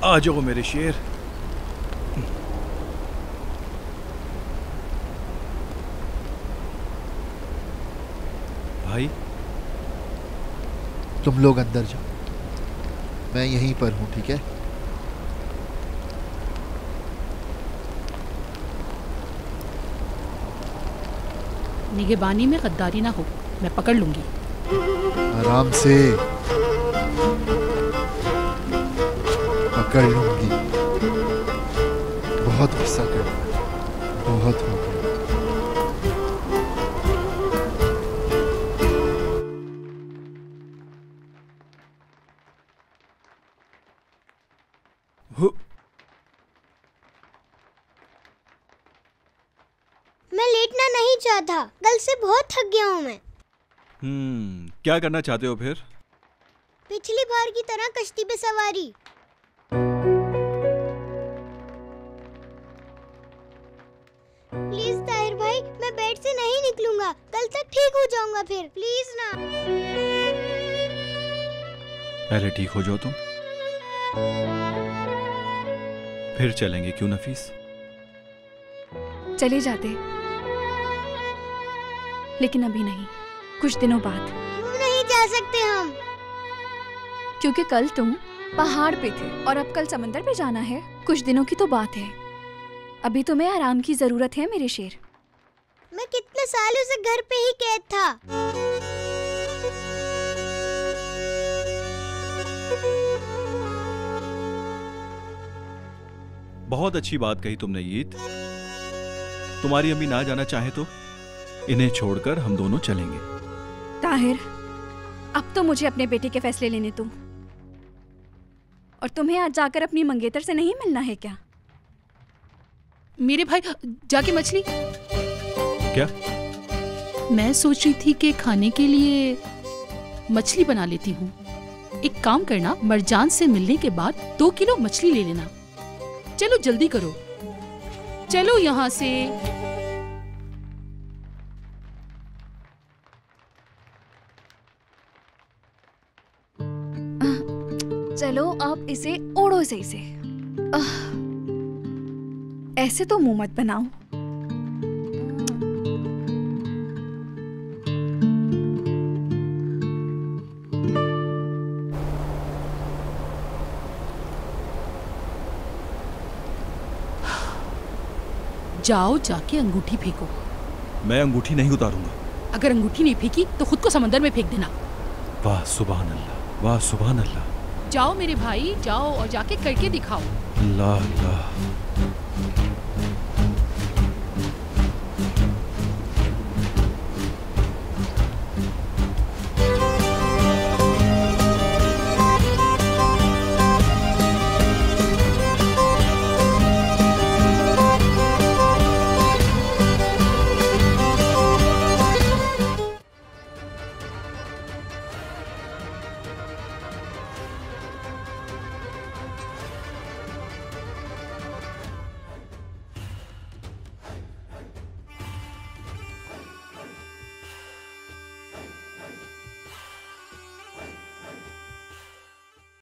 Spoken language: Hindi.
आ जाओ मेरे शेर। भाई तुम लोग अंदर जाओ, मैं यहीं पर हूं, ठीक है? निगहबानी में गद्दारी ना हो, मैं पकड़ लूंगी। आराम से, पकड़ लूंगी। बहुत गुस्सा कर रहा है, बहुत हो गया। मैं लेटना नहीं चाहता, कल से बहुत थक गया हूँ मैं। क्या करना चाहते हो फिर? पिछली बार की तरह कश्ती पे सवारी। प्लीज ताहिर भाई, मैं बेड से नहीं निकलूंगा, कल तक ठीक हो जाऊंगा फिर, प्लीज ना। पहले ठीक हो जाओ तुम, फिर चलेंगे, क्यों नफीस? चले जाते, लेकिन अभी नहीं, कुछ दिनों बाद। क्यों नहीं जा सकते हम? क्योंकि कल तुम पहाड़ पे थे और अब कल समंदर पे जाना है। कुछ दिनों की तो बात है, अभी तुम्हें आराम की जरूरत है मेरे शेर। मैं कितने सालों से घर पे ही कैद था। बहुत अच्छी बात कही तुमने ईद। तुम्हारी अम्मी ना जाना चाहे तो इन्हें छोड़कर हम दोनों चलेंगे। ताहिर, अब तो मुझे अपने बेटे के फैसले लेने दो। और तुम्हें आज जाकर अपनी मंगेतर से नहीं मिलना है क्या? मेरे भाई, जाके मछली। क्या? मैं सोच रही थी कि खाने के लिए मछली बना लेती हूँ। एक काम करना, मरजान से मिलने के बाद 2 किलो मछली ले लेना। चलो जल्दी करो, चलो यहाँ से। चलो आप इसे ओढ़ो सही से। ऐसे तो मुंह मत बनाओ। जाओ जाके अंगूठी फेंको। मैं अंगूठी नहीं उतारूंगा। अगर अंगूठी नहीं फेंकी तो खुद को समंदर में फेंक देना। वाह सुभान अल्लाह, वाह सुभान अल्लाह। जाओ मेरे भाई, जाओ और जाके करके दिखाओ। अल्लाह अल्लाह।